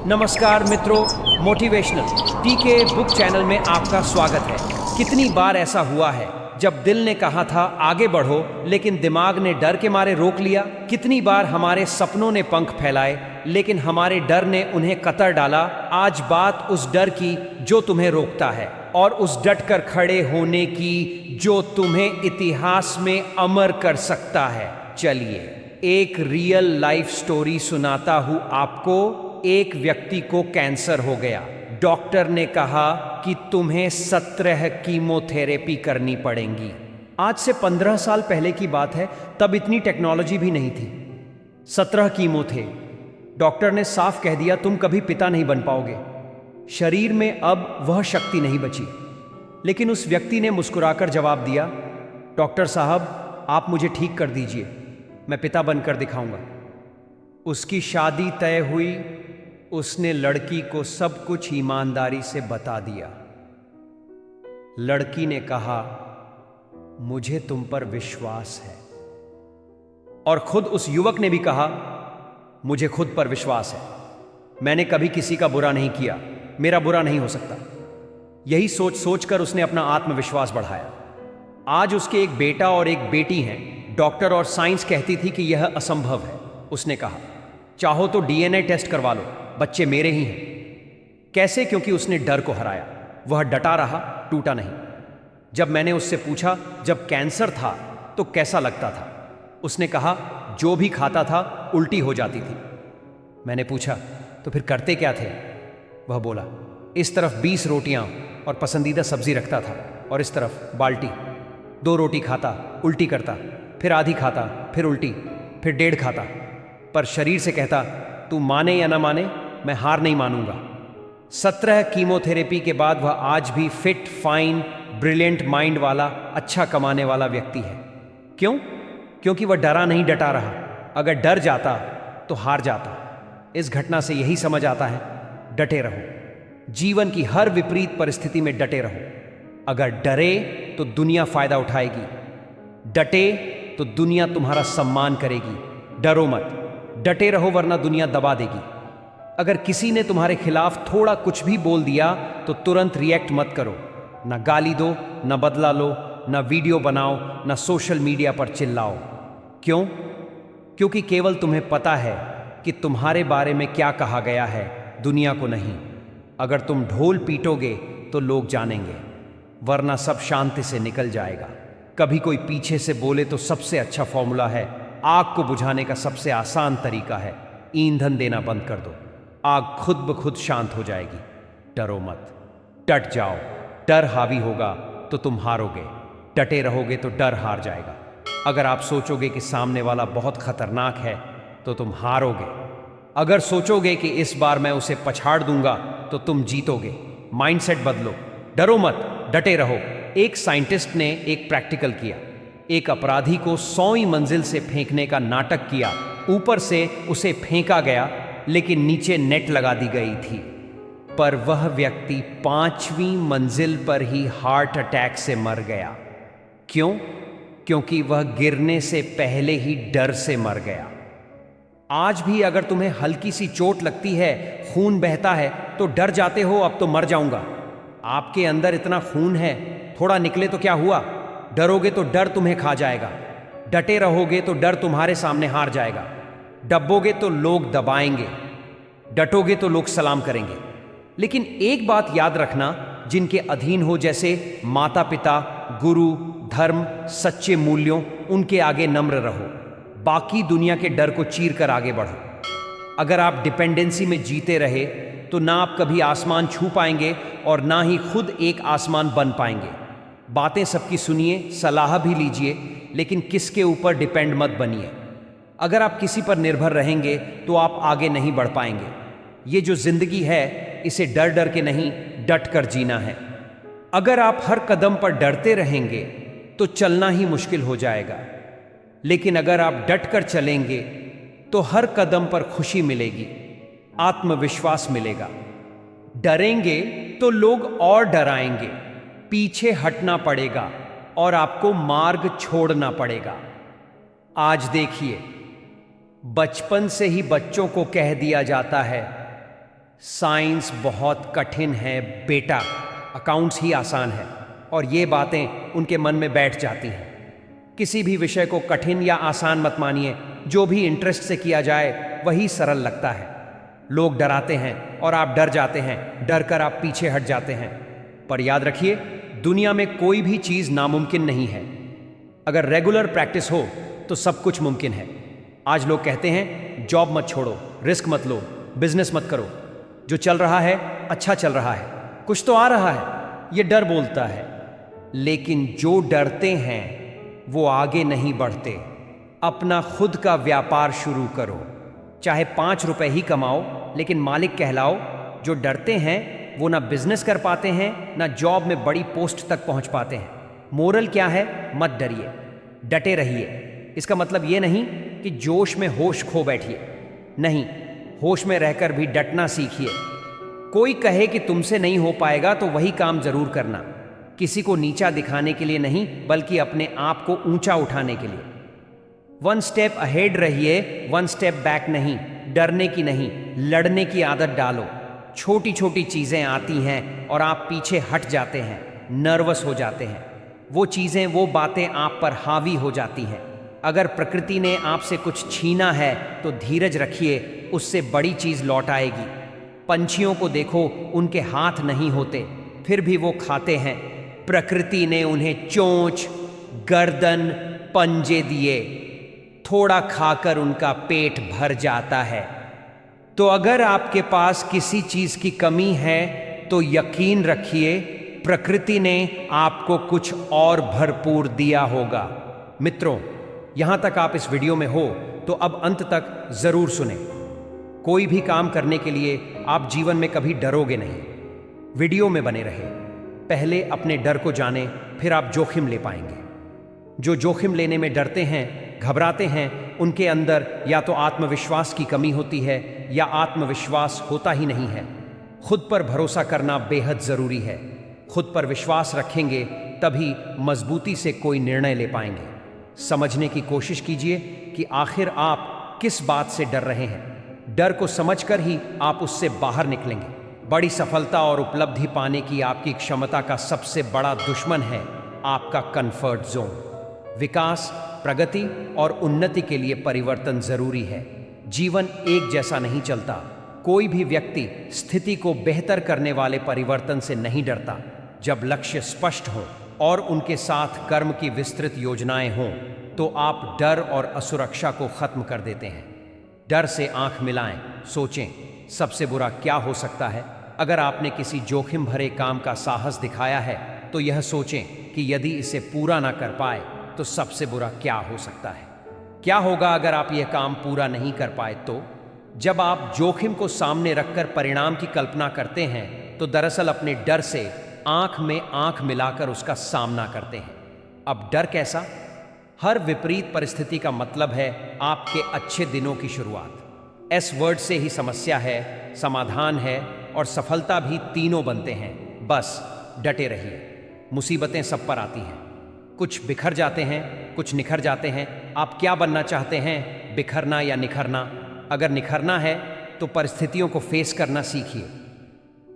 नमस्कार मित्रों, मोटिवेशनल टीके बुक चैनल में आपका स्वागत है। कितनी बार ऐसा हुआ है जब दिल ने कहा था आगे बढ़ो लेकिन दिमाग ने डर के मारे रोक लिया। कितनी बार हमारे सपनों ने पंख फैलाए लेकिन हमारे डर ने उन्हें कतर डाला। आज बात उस डर की जो तुम्हें रोकता है और उस डट कर खड़े होने की जो तुम्हें इतिहास में अमर कर सकता है। चलिए एक रियल लाइफ स्टोरी सुनाता हूं आपको। एक व्यक्ति को कैंसर हो गया। डॉक्टर ने कहा कि तुम्हें 17 कीमोथेरेपी करनी पड़ेंगी। आज से 15 साल पहले की बात है, तब इतनी टेक्नोलॉजी भी नहीं थी। 17 कीमो थे। डॉक्टर ने साफ कह दिया तुम कभी पिता नहीं बन पाओगे। शरीर में अब वह शक्ति नहीं बची। लेकिन उस व्यक्ति ने मुस्कुराकर जवाब दिया, डॉक्टर साहब आप मुझे ठीक कर दीजिए, मैं पिता बनकर दिखाऊंगा। उसकी शादी तय हुई। उसने लड़की को सब कुछ ईमानदारी से बता दिया। लड़की ने कहा मुझे तुम पर विश्वास है, और खुद उस युवक ने भी कहा मुझे खुद पर विश्वास है, मैंने कभी किसी का बुरा नहीं किया, मेरा बुरा नहीं हो सकता। यही सोच सोचकर उसने अपना आत्मविश्वास बढ़ाया। आज उसके एक बेटा और एक बेटी हैं। डॉक्टर और साइंस कहती थी कि यह असंभव है। उसने कहा चाहो तो डीएनए टेस्ट करवा लो, बच्चे मेरे ही हैं। कैसे? क्योंकि उसने डर को हराया। वह डटा रहा, टूटा नहीं। जब मैंने उससे पूछा जब कैंसर था तो कैसा लगता था, उसने कहा जो भी खाता था उल्टी हो जाती थी। मैंने पूछा तो फिर करते क्या थे? वह बोला इस तरफ 20 रोटियां और पसंदीदा सब्जी रखता था और इस तरफ बाल्टी। 2 रोटी खाता, उल्टी करता, फिर आधी खाता, फिर उल्टी, फिर 1.5 खाता। पर शरीर से कहता तू माने या ना माने मैं हार नहीं मानूंगा। 17 कीमोथेरेपी के बाद वह आज भी फिट, फाइन, ब्रिलियंट माइंड वाला, अच्छा कमाने वाला व्यक्ति है। क्यों? क्योंकि वह डरा नहीं, डटा रहा। अगर डर जाता तो हार जाता। इस घटना से यही समझ आता है, डटे रहो। जीवन की हर विपरीत परिस्थिति में डटे रहो। अगर डरे तो दुनिया फायदा उठाएगी, डटे तो दुनिया तुम्हारा सम्मान करेगी। डरो मत, डटे रहो वरना दुनिया दबा देगी। अगर किसी ने तुम्हारे खिलाफ थोड़ा कुछ भी बोल दिया तो तुरंत रिएक्ट मत करो। ना गाली दो, ना बदला लो, ना वीडियो बनाओ, ना सोशल मीडिया पर चिल्लाओ। क्यों? क्योंकि केवल तुम्हें पता है कि तुम्हारे बारे में क्या कहा गया है, दुनिया को नहीं। अगर तुम ढोल पीटोगे तो लोग जानेंगे, वरना सब शांति से निकल जाएगा। कभी कोई पीछे से बोले तो सबसे अच्छा फॉर्मूला है, आग को बुझाने का सबसे आसान तरीका है ईंधन देना बंद कर दो, आग खुद ब खुद शांत हो जाएगी। डरो मत, डट जाओ। डर हावी होगा तो तुम हारोगे, डटे रहोगे तो डर हार जाएगा। अगर आप सोचोगे कि सामने वाला बहुत खतरनाक है तो तुम हारोगे। अगर सोचोगे कि इस बार मैं उसे पछाड़ दूंगा तो तुम जीतोगे। माइंडसेट बदलो, डरो मत, डटे रहो। एक साइंटिस्ट ने एक प्रैक्टिकल किया। एक अपराधी को 100वीं मंजिल से फेंकने का नाटक किया। ऊपर से उसे फेंका गया लेकिन नीचे नेट लगा दी गई थी। पर वह व्यक्ति 5वीं मंजिल पर ही हार्ट अटैक से मर गया। क्यों? क्योंकि वह गिरने से पहले ही डर से मर गया। आज भी अगर तुम्हें हल्की सी चोट लगती है, खून बहता है तो डर जाते हो अब तो मर जाऊंगा। आपके अंदर इतना खून है, थोड़ा निकले तो क्या हुआ? डरोगे तो डर तुम्हें खा जाएगा, डटे रहोगे तो डर तुम्हारे सामने हार जाएगा। दबोगे तो लोग दबाएंगे, डटोगे तो लोग सलाम करेंगे। लेकिन एक बात याद रखना, जिनके अधीन हो जैसे माता पिता, गुरु, धर्म, सच्चे मूल्यों, उनके आगे नम्र रहो। बाकी दुनिया के डर को चीर कर आगे बढ़ो। अगर आप डिपेंडेंसी में जीते रहे तो ना आप कभी आसमान छू पाएंगे और ना ही खुद एक आसमान बन पाएंगे। बातें सबकी सुनिए, सलाह भी लीजिए, लेकिन किसके ऊपर डिपेंड मत बनिए। अगर आप किसी पर निर्भर रहेंगे तो आप आगे नहीं बढ़ पाएंगे। ये जो जिंदगी है इसे डर डर के नहीं, डट कर जीना है। अगर आप हर कदम पर डरते रहेंगे तो चलना ही मुश्किल हो जाएगा, लेकिन अगर आप डट कर चलेंगे तो हर कदम पर खुशी मिलेगी, आत्मविश्वास मिलेगा। डरेंगे तो लोग और डराएंगे, पीछे हटना पड़ेगा और आपको मार्ग छोड़ना पड़ेगा। आज देखिए, बचपन से ही बच्चों को कह दिया जाता है साइंस बहुत कठिन है बेटा, अकाउंट्स ही आसान है। और ये बातें उनके मन में बैठ जाती हैं। किसी भी विषय को कठिन या आसान मत मानिए, जो भी इंटरेस्ट से किया जाए वही सरल लगता है। लोग डराते हैं और आप डर जाते हैं, डर कर आप पीछे हट जाते हैं। पर याद रखिए, दुनिया में कोई भी चीज़ नामुमकिन नहीं है। अगर रेगुलर प्रैक्टिस हो तो सब कुछ मुमकिन है। आज लोग कहते हैं जॉब मत छोड़ो, रिस्क मत लो, बिजनेस मत करो। जो चल रहा है अच्छा चल रहा है, कुछ तो आ रहा है, ये डर बोलता है। लेकिन जो डरते हैं वो आगे नहीं बढ़ते। अपना खुद का व्यापार शुरू करो, चाहे 5 रुपए ही कमाओ, लेकिन मालिक कहलाओ। जो डरते हैं वो ना बिजनेस कर पाते हैं, ना जॉब में बड़ी पोस्ट तक पहुंच पाते हैं। मोरल क्या है? मत डरिए, डटे रहिए। इसका मतलब ये नहीं कि जोश में होश खो बैठिए, नहीं, होश में रहकर भी डटना सीखिए। कोई कहे कि तुमसे नहीं हो पाएगा तो वही काम जरूर करना। किसी को नीचा दिखाने के लिए नहीं, बल्कि अपने आप को ऊंचा उठाने के लिए। 1 स्टेप अहेड रहिए, 1 स्टेप बैक नहीं। डरने की नहीं, लड़ने की आदत डालो। छोटी छोटी चीजें आती हैं और आप पीछे हट जाते हैं, नर्वस हो जाते हैं। वो चीजें, वो बातें आप पर हावी हो जाती हैं। अगर प्रकृति ने आपसे कुछ छीना है तो धीरज रखिए, उससे बड़ी चीज लौट आएगी। पंछियों को देखो, उनके हाथ नहीं होते, फिर भी वो खाते हैं। प्रकृति ने उन्हें चोंच, गर्दन, पंजे दिए, थोड़ा खाकर उनका पेट भर जाता है। तो अगर आपके पास किसी चीज की कमी है तो यकीन रखिए, प्रकृति ने आपको कुछ और भरपूर दिया होगा। मित्रों, यहां तक आप इस वीडियो में हो तो अब अंत तक जरूर सुने। कोई भी काम करने के लिए आप जीवन में कभी डरोगे नहीं। वीडियो में बने रहे। पहले अपने डर को जानें, फिर आप जोखिम ले पाएंगे। जो जोखिम लेने में डरते हैं, घबराते हैं, उनके अंदर या तो आत्मविश्वास की कमी होती है या आत्मविश्वास होता ही नहीं है। खुद पर भरोसा करना बेहद जरूरी है। खुद पर विश्वास रखेंगे तभी मजबूती से कोई निर्णय ले पाएंगे। समझने की कोशिश कीजिए कि आखिर आप किस बात से डर रहे हैं। डर को समझकर ही आप उससे बाहर निकलेंगे। बड़ी सफलता और उपलब्धि पाने की आपकी क्षमता का सबसे बड़ा दुश्मन है आपका कंफर्ट जोन। विकास, प्रगति और उन्नति के लिए परिवर्तन जरूरी है। जीवन एक जैसा नहीं चलता। कोई भी व्यक्ति स्थिति को बेहतर करने वाले परिवर्तन से नहीं डरता। जब लक्ष्य स्पष्ट हो और उनके साथ कर्म की विस्तृत योजनाएं हों, तो आप डर और असुरक्षा को खत्म कर देते हैं। डर से आंख मिलाएं, सोचें, सबसे बुरा क्या हो सकता है। अगर आपने किसी जोखिम भरे काम का साहस दिखाया है तो यह सोचें कि यदि इसे पूरा ना कर पाए तो सबसे बुरा क्या हो सकता है। क्या होगा अगर आप यह काम पूरा नहीं कर पाए तो? जब आप जोखिम को सामने रखकर परिणाम की कल्पना करते हैं तो दरअसल अपने डर से आंख में आंख मिलाकर उसका सामना करते हैं। अब डर कैसा? हर विपरीत परिस्थिति का मतलब है आपके अच्छे दिनों की शुरुआत। एस वर्ड से ही समस्या है, समाधान है और सफलता भी, तीनों बनते हैं। बस डटे रहिए। मुसीबतें सब पर आती हैं, कुछ बिखर जाते हैं, कुछ निखर जाते हैं। आप क्या बनना चाहते हैं, बिखरना या निखरना? अगर निखरना है तो परिस्थितियों को फेस करना सीखिए।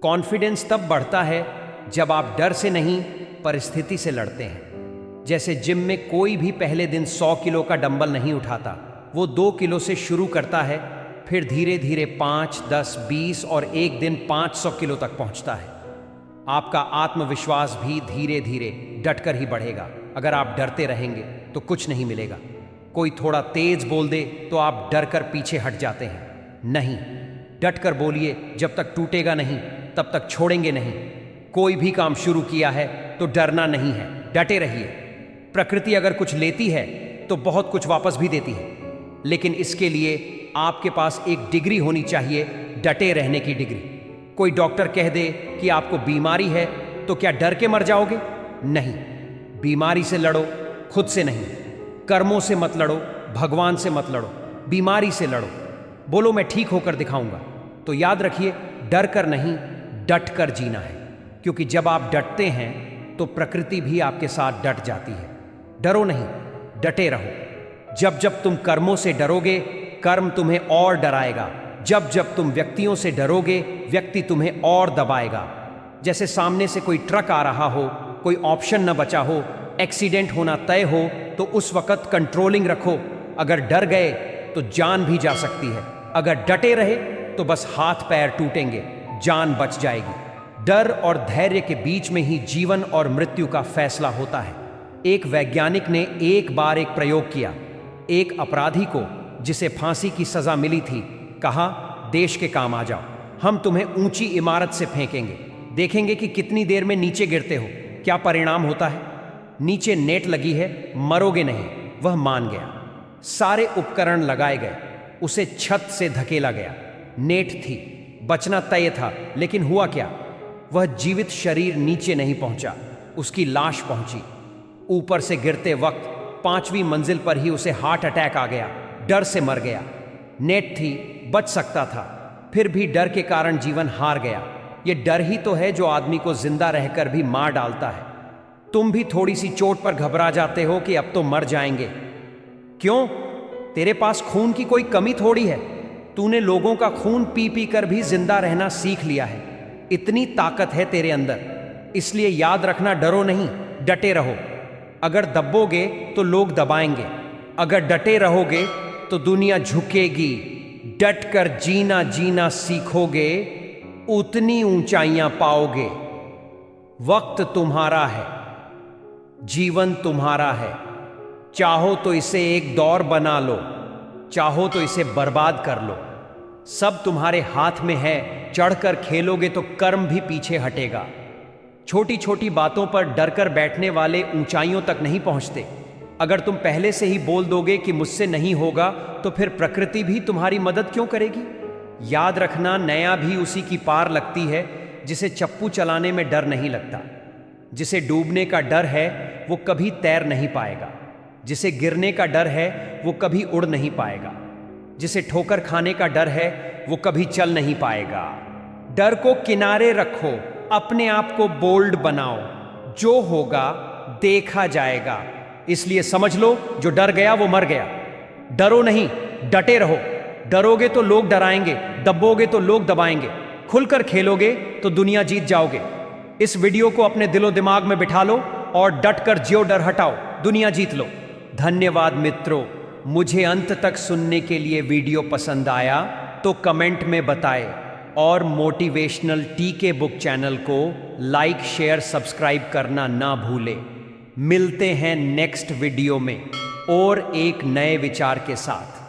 कॉन्फिडेंस तब बढ़ता है जब आप डर से नहीं, परिस्थिति से लड़ते हैं। जैसे जिम में कोई भी पहले दिन 100 किलो का डंबल नहीं उठाता। वो 2 किलो से शुरू करता है, फिर धीरे धीरे 5, 10, 20 और एक दिन 500 किलो तक पहुंचता है। आपका आत्मविश्वास भी धीरे धीरे डटकर ही बढ़ेगा। अगर आप डरते रहेंगे तो कुछ नहीं मिलेगा। कोई थोड़ा तेज बोल दे तो आप डर कर पीछे हट जाते हैं। नहीं, डट कर बोलिए। जब तक टूटेगा नहीं तब तक छोड़ेंगे नहीं। कोई भी काम शुरू किया है तो डरना नहीं है, डटे रहिए। प्रकृति अगर कुछ लेती है तो बहुत कुछ वापस भी देती है, लेकिन इसके लिए आपके पास एक डिग्री होनी चाहिए, डटे रहने की डिग्री। कोई डॉक्टर कह दे कि आपको बीमारी है तो क्या डर के मर जाओगे? नहीं, बीमारी से लड़ो, खुद से नहीं। कर्मों से मत लड़ो, भगवान से मत लड़ो, बीमारी से लड़ो। बोलो मैं ठीक होकर दिखाऊंगा। तो याद रखिए, डर कर नहीं, डट कर जीना है। क्योंकि जब आप डटते हैं तो प्रकृति भी आपके साथ डट जाती है। डरो नहीं, डटे रहो। जब जब तुम कर्मों से डरोगे, कर्म तुम्हें और डराएगा। जब जब तुम व्यक्तियों से डरोगे, व्यक्ति तुम्हें और दबाएगा। जैसे सामने से कोई ट्रक आ रहा हो, कोई ऑप्शन न बचा हो, एक्सीडेंट होना तय हो, तो उस वक्त कंट्रोलिंग रखो। अगर डर गए तो जान भी जा सकती है, अगर डटे रहे तो बस हाथ पैर टूटेंगे, जान बच जाएगी। डर और धैर्य के बीच में ही जीवन और मृत्यु का फैसला होता है। एक वैज्ञानिक ने एक बार एक प्रयोग किया। एक अपराधी को, जिसे फांसी की सजा मिली थी, कहा, देश के काम आ जाओ, हम तुम्हें ऊंची इमारत से फेंकेंगे, देखेंगे कि कितनी देर में नीचे गिरते हो, क्या परिणाम होता है। नीचे नेट लगी है, मरोगे नहीं। वह मान गया। सारे उपकरण लगाए गए, उसे छत से धकेला गया। नेट थी, बचना तय था, लेकिन हुआ क्या? वह जीवित शरीर नीचे नहीं पहुंचा, उसकी लाश पहुंची। ऊपर से गिरते वक्त 5वीं मंजिल पर ही उसे हार्ट अटैक आ गया, डर से मर गया। नेट थी, बच सकता था, फिर भी डर के कारण जीवन हार गया। ये डर ही तो है जो आदमी को जिंदा रहकर भी मार डालता है। तुम भी थोड़ी सी चोट पर घबरा जाते हो कि अब तो मर जाएंगे। क्यों? तेरे पास खून की कोई कमी थोड़ी है। तूने लोगों का खून पी पी कर भी जिंदा रहना सीख लिया है। इतनी ताकत है तेरे अंदर। इसलिए याद रखना, डरो नहीं, डटे रहो। अगर दबोगे तो लोग दबाएंगे, अगर डटे रहोगे तो दुनिया झुकेगी। डट कर जीना जीना सीखोगे, उतनी ऊंचाइयां पाओगे। वक्त तुम्हारा है, जीवन तुम्हारा है। चाहो तो इसे एक दौर बना लो, चाहो तो इसे बर्बाद कर लो। सब तुम्हारे हाथ में है। चढ़कर खेलोगे तो कर्म भी पीछे हटेगा। छोटी छोटी बातों पर डरकर बैठने वाले ऊंचाइयों तक नहीं पहुंचते। अगर तुम पहले से ही बोल दोगे कि मुझसे नहीं होगा, तो फिर प्रकृति भी तुम्हारी मदद क्यों करेगी? याद रखना, नया भी उसी की पार लगती है जिसे चप्पू चलाने में डर नहीं लगता। जिसे डूबने का डर है वो कभी तैर नहीं पाएगा। जिसे गिरने का डर है वो कभी उड़ नहीं पाएगा। जिसे ठोकर खाने का डर है वो कभी चल नहीं पाएगा। डर को किनारे रखो, अपने आप को बोल्ड बनाओ। जो होगा देखा जाएगा। इसलिए समझ लो, जो डर गया वो मर गया। डरो नहीं, डटे रहो। डरोगे तो लोग डराएंगे, दबोगे तो लोग दबाएंगे। खुलकर खेलोगे तो दुनिया जीत जाओगे। इस वीडियो को अपने दिलो दिमाग में बिठा लो और डटकर ज्यो डर हटाओ, दुनिया जीत लो। धन्यवाद मित्रों। मुझे अंत तक सुनने के लिए वीडियो पसंद आया तो कमेंट में बताएं और मोटिवेशनल टीके बुक चैनल को लाइक, शेयर, सब्सक्राइब करना ना भूलें। मिलते हैं नेक्स्ट वीडियो में और एक नए विचार के साथ।